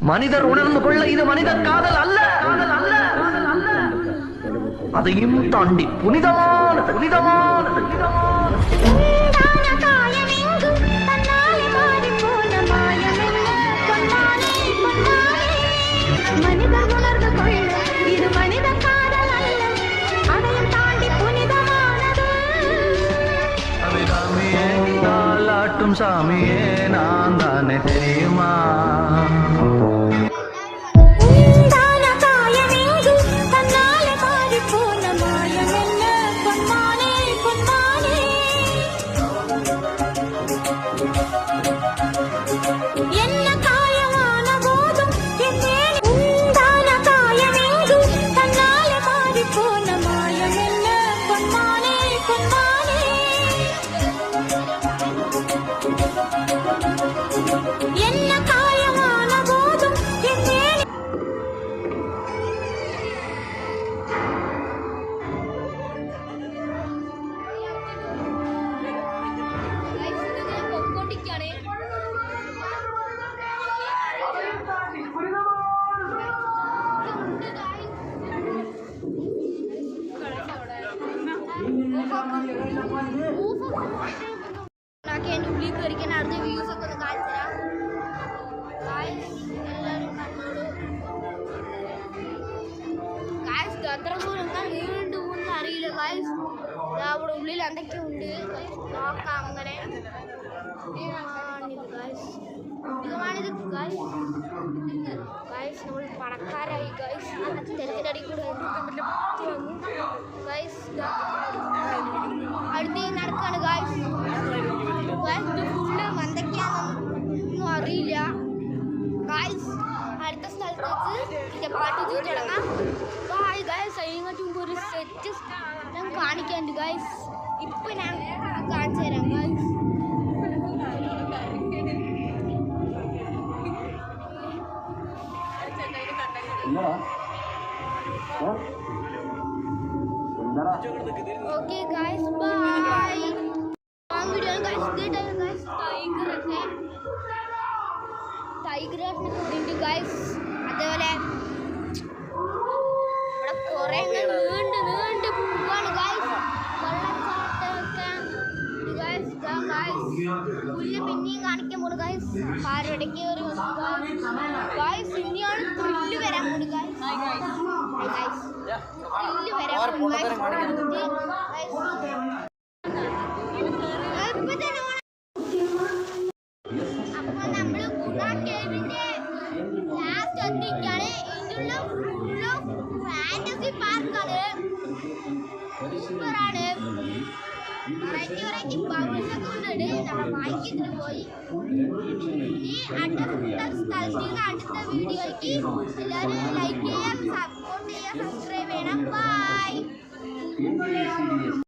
மனிதர் உணர்ந்து கொள்ள இது மனித காதல் அல்ல, அதையும் தாண்டி புனிதமான புனிதமான சாமியே நான் தானே தெரியுமா నాకేంటి బ్లీక్ వరకే అర్థం వ్యూస్ ఒక కాల్చరా గాయ్స్ എല്ലാവരും കണ്ടോളൂ ഗായ്സ് ഗന്ധർവൂരങ്ങൾ നീണ്ടു പോകുന്ന അറിയില്ല ഗായ്സ് അവിടെ ഉള്ളിൽ എന്തൊക്കെ ഉണ്ട് നോക്കാം അങ്ങനെ ഗായ്സ് ഇതുമാണിത് ഗായ്സ് ഗായ്സ് നമ്മൾ പണക്കാരായി ഗായ്സ് തിരക്കിനടി കൂടെ ഗായ്സ് അടുത്ത് നടക്കാണ് ഗായ്സ് ഫുള്ള് എന്തൊക്കെയാണെന്നൊന്നും അറിയില്ല ഗായ്സ് അടുത്ത സ്ഥലത്തേക്ക് ഇതിൻ്റെ പാട്ട് തുടങ്ങാം ഗായ്സ് അതിനകത്ത് മുമ്പ് ഒരു സെറ്റ് ഞാൻ കാണിക്കാനുണ്ട് ഗായ്സ് ഇപ്പം ഞാൻ കാണിച്ചു തരാം guys okay guys bye video guys guys tiger ഉണ്ട് ഗായ്സ് അതേപോലെ ഇവിടെ കുറേ നീണ്ട് പോവാണ് ഗായ്സ് വെള്ളച്ചാട്ടമൊക്കെ ഗായ്സ് പുല്ല് പിന്നെയും കാണിക്കാൻ പോണു ഗായ്സ് ആരുടെ കയറി ഗായ്സ് ഇനിയാണ് പുല്ല് വരാൻ പോണു ഗായ്സ് പുല്ല് വരാൻ പോണു അപ്പൊ നമ്മള് കേവിന്റെ ലാസ്റ്റ് എത്തിക്കാണ് ഇതിലുള്ള ഫാന്റസി പാർക്കാണ് സൂപ്പറാണ് വെറൈറ്റി ബബിൾസൊക്കെ ഉണ്ട് നമ്മൾ വാങ്ങിച്ചിട്ട് പോയി ഇനി അടുത്ത സ്ഥലത്ത് അടുത്ത വീഡിയോയ്ക്ക് എല്ലാവരും ലൈക്ക് ചെയ്യുക സപ്പോർട്ട് ചെയ്യുക സബ്സ്ക്രൈബ് ചെയ്യണം ബൈ